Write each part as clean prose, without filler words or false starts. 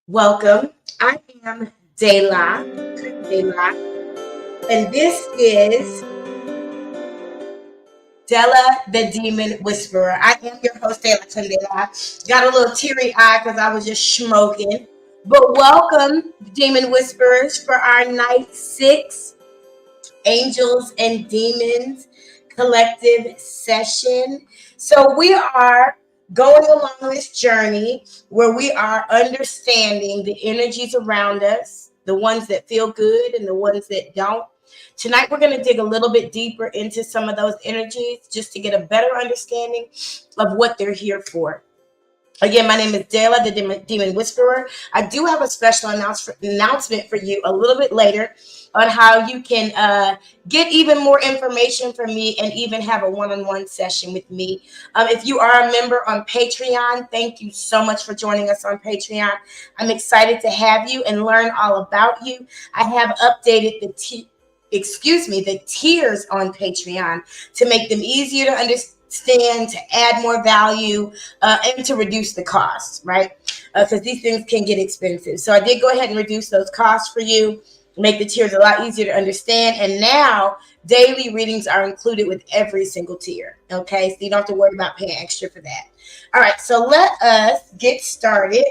Welcome. I am Dela, Dela, and this is Della the Demon Whisperer. I am your host, Dela Candela. Got a little teary eye because I was just smoking. But welcome, Demon Whisperers, for our night six Angels and Demons collective session. So we are going along this journey where we are understanding the energies around us, the ones that feel good and the ones that don't. Tonight, we're going to dig a little bit deeper into some of those energies just to get a better understanding of what they're here for. Again, my name is Dela, the Demon Whisperer. I do have a special announcement for you a little bit later on how you can get even more information from me and even have a one-on-one session with me. If you are a member on Patreon, thank you so much for joining us on Patreon. I'm excited to have you and learn all about you. I have updated the tiers on Patreon to make them easier to understand, to add more value, and to reduce the costs, right? Because these things can get expensive. So I did go ahead and reduce those costs for you, make the tiers a lot easier to understand. And now daily readings are included with every single tier. Okay, so you don't have to worry about paying extra for that. All right, so let us get started.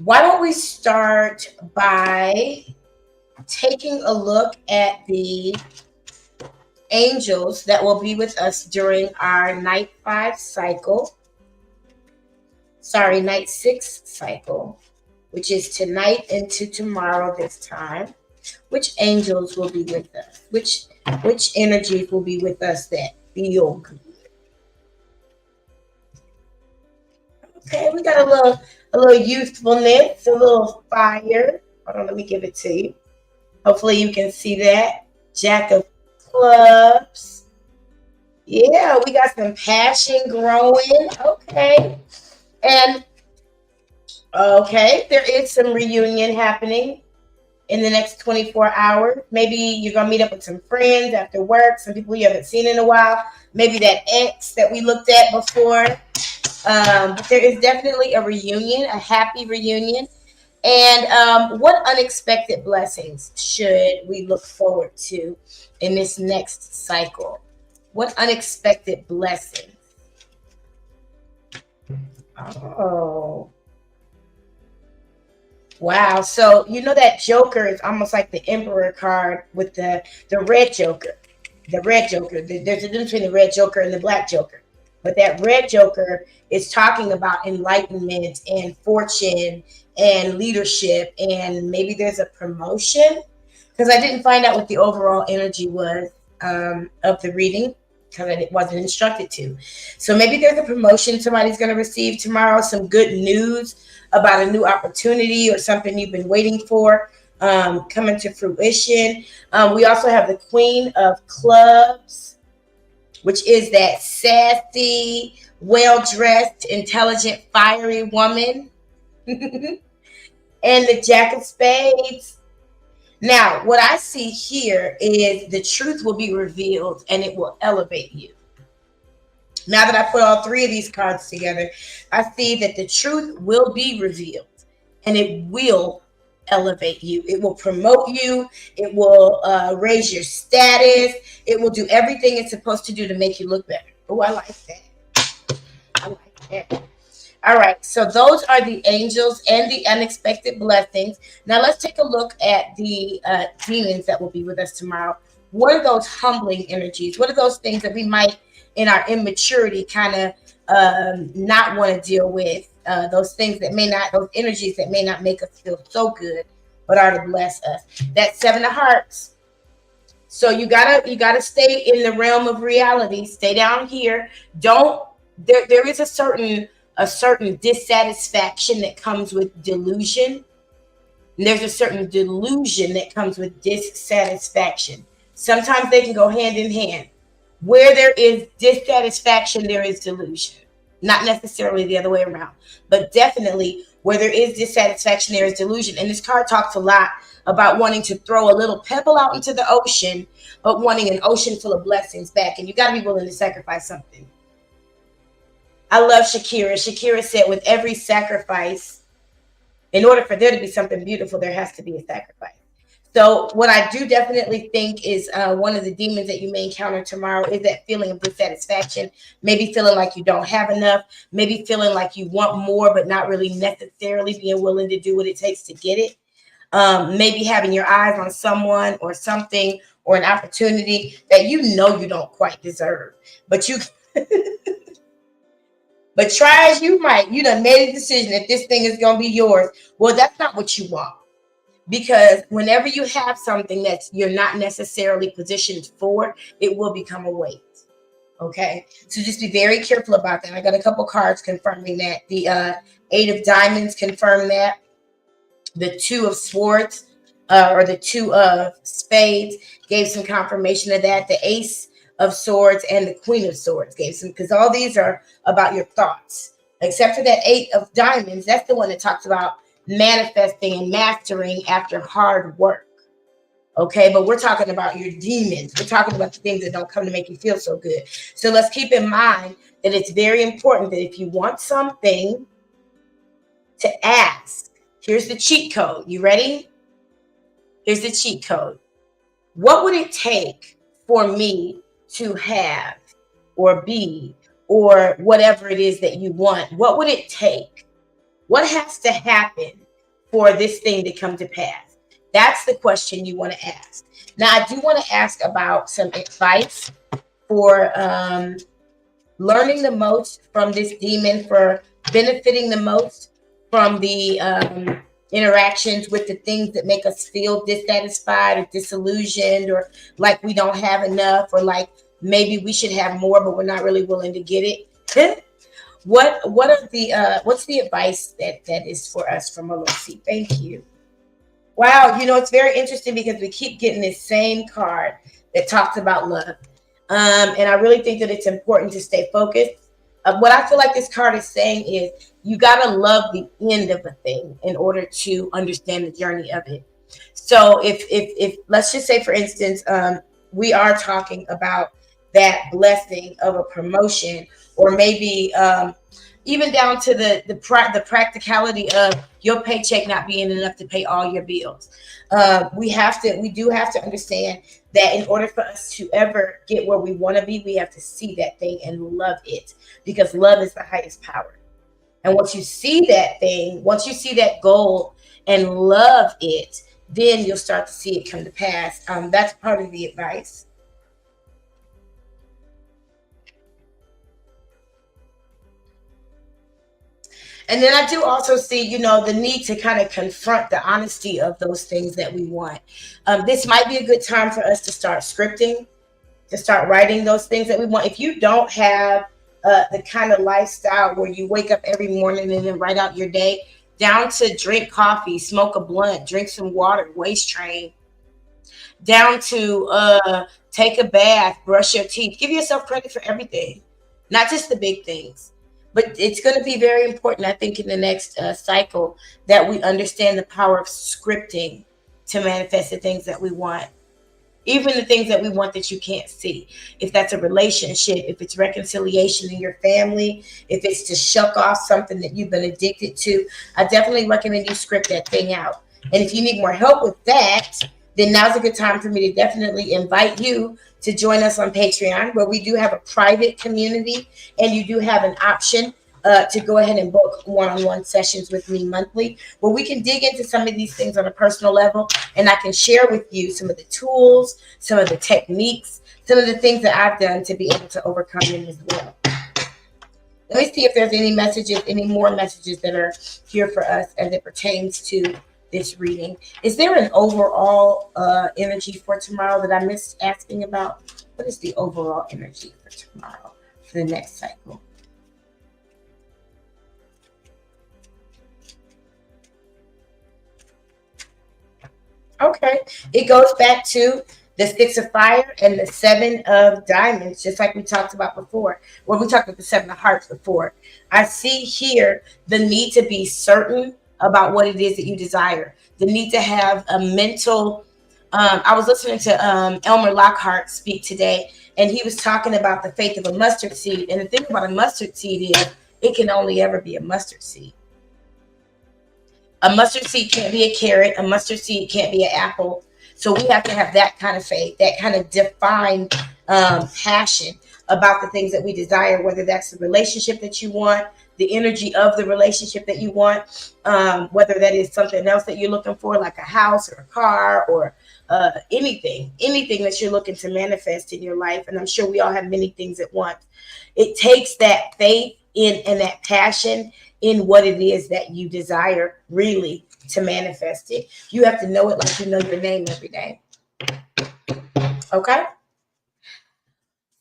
Why don't we start by taking a look at the angels that will be with us during our night 5 cycle. Night 6 cycle, which is tonight into tomorrow this time. Which angels will be with us? Which energies will be with us that feel good? Okay, we got a little youthfulness, a little fire. Hold on, let me give it to you. Hopefully you can see that. Jack of Clubs. Yeah, we got some passion growing. Okay. And okay, there is some reunion happening in the next 24 hours. Maybe you're going to meet up with some friends after work, some people you haven't seen in a while. Maybe that ex that we looked at before. But there is definitely a reunion, a happy reunion. And what unexpected blessings should we look forward to in this next cycle? What unexpected blessings? Oh, wow. So, you know that Joker is almost like the Emperor card with the red Joker. The red Joker. There's a difference between the red Joker and the black Joker. But that red Joker is talking about enlightenment and fortune and leadership, and maybe there's a promotion, because I didn't find out what the overall energy was of the reading because I wasn't instructed to. So maybe there's a promotion somebody's going to receive tomorrow, some good news about a new opportunity or something you've been waiting for coming to fruition. We also have the Queen of Clubs, which is that sassy, well-dressed, intelligent, fiery woman. And the Jack of Spades. Now, what I see here is the truth will be revealed and it will elevate you. Now that I put all three of these cards together, I see that the truth will be revealed and it will elevate you. It will promote you. It will raise your status. It will do everything it's supposed to do to make you look better. Oh, I like that. I like that. All right, so those are the angels and the unexpected blessings. Now let's take a look at the demons that will be with us tomorrow. What are those humbling energies? What are those things that we might, in our immaturity, kind of not want to deal with? Those things that may not, those energies that may not make us feel so good, but are to bless us. That 7 of Hearts. So you gotta stay in the realm of reality. Stay down here. Don't. There is a certain dissatisfaction that comes with delusion. And there's a certain delusion that comes with dissatisfaction. Sometimes they can go hand in hand. Where there is dissatisfaction, there is delusion. Not necessarily the other way around, but definitely where there is dissatisfaction, there is delusion. And this card talks a lot about wanting to throw a little pebble out into the ocean, but wanting an ocean full of blessings back. And you got to be willing to sacrifice something. I love Shakira. Shakira said, with every sacrifice In order for there to be something beautiful, there has to be a sacrifice. So what I do definitely think is one of the demons that you may encounter tomorrow is that feeling of dissatisfaction, maybe feeling like you don't have enough, maybe feeling like you want more, but not really necessarily being willing to do what it takes to get it. Maybe having your eyes on someone or something or an opportunity that you know you don't quite deserve, but you but try as you might, you done made a decision that this thing is going to be yours. Well, that's not what you want. Because whenever you have something that you're not necessarily positioned for, it will become a weight. Okay. So just be very careful about that. I got a couple cards confirming that. The 8 of diamonds confirm that. The 2 of swords or the 2 of spades gave some confirmation of that. The ace of swords and the queen of swords gave some, because all these are about your thoughts. Except for that 8 of diamonds, that's the one that talks about manifesting and mastering after hard work. Okay, but we're talking about your demons. We're talking about the things that don't come to make you feel so good. So let's keep in mind that it's very important that if you want something, to ask. Here's the cheat code. You ready? Here's the cheat code. What would it take for me to have or be or whatever it is that you want? What would it take? What has to happen for this thing to come to pass? That's the question you want to ask. Now, I do want to ask about some advice for learning the most from this demon, for benefiting the most from the interactions with the things that make us feel dissatisfied or disillusioned, or like we don't have enough, or like maybe we should have more, but we're not really willing to get it. What's the advice that is for us from Olosi? Thank you. Wow, it's very interesting because we keep getting this same card that talks about love. And I really think that it's important to stay focused. What I feel like this card is saying is you got to love the end of a thing in order to understand the journey of it. So if let's just say, for instance, we are talking about that blessing of a promotion, or maybe even down to the practicality of your paycheck not being enough to pay all your bills. We do have to understand that in order for us to ever get where we want to be, we have to see that thing and love it, because love is the highest power. And once you see that thing, once you see that goal and love it, then you'll start to see it come to pass. That's part of the advice. And then I do also see, the need to kind of confront the honesty of those things that we want. This might be a good time for us to start scripting, to start writing those things that we want. If you don't have the kind of lifestyle where you wake up every morning and then write out your day, down to drink coffee, smoke a blunt, drink some water, waist train, down to take a bath, brush your teeth, give yourself credit for everything, not just the big things. But it's going to be very important, I think, in the next cycle, that we understand the power of scripting to manifest the things that we want. Even the things that we want that you can't see. If that's a relationship, if it's reconciliation in your family, if it's to shuck off something that you've been addicted to, I definitely recommend you script that thing out. And if you need more help with that, then now's a good time for me to definitely invite you to join us on Patreon, where we do have a private community, and you do have an option to go ahead and book one-on-one sessions with me monthly, where we can dig into some of these things on a personal level, and I can share with you some of the tools, some of the techniques, some of the things that I've done to be able to overcome them as well. Let me see if there's any more messages that are here for us as it pertains to this reading. Is there an overall energy for tomorrow that I missed asking about? What is the overall energy for tomorrow, for the next cycle? Okay, it goes back to the 6 of fire and the 7 of diamonds, just like we talked about before. Well, we talked about the 7 of hearts before. I see here the need to be certain about what it is that you desire, the need to have a mental. I was listening to Elmer Lockhart speak today, and he was talking about the faith of a mustard seed. And the thing about a mustard seed is it can only ever be a mustard seed. A mustard seed can't be a carrot. A mustard seed can't be an apple. So we have to have that kind of faith, that kind of defined passion about the things that we desire, whether that's the relationship that you want, the energy of the relationship that you want, whether that is something else that you're looking for, like a house or a car or anything that you're looking to manifest in your life. And I'm sure we all have many things at once. It takes that faith in and that passion in what it is that you desire really to manifest it. You have to know it like you know your name every day. Okay?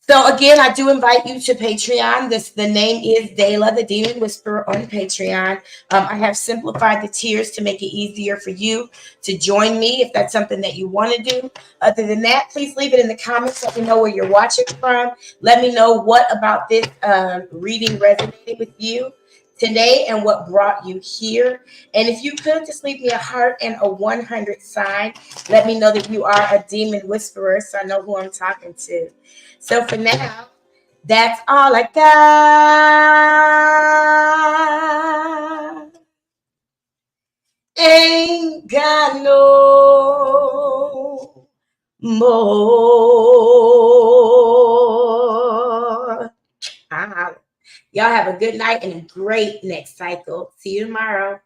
So again, I do invite you to Patreon. The name is Dayla, the Demon Whisperer, on Patreon. I have simplified the tiers to make it easier for you to join me if that's something that you want to do. Other than that, please leave it in the comments. Let me know where you're watching from. Let me know what about this reading resonated with you today and what brought you here. And if you could just leave me a heart and a 100 sign, let me know that you are a demon whisperer so I know who I'm talking to. So for now, that's all I got. Ain't got no more. Y'all have a good night and a great next cycle. See you tomorrow.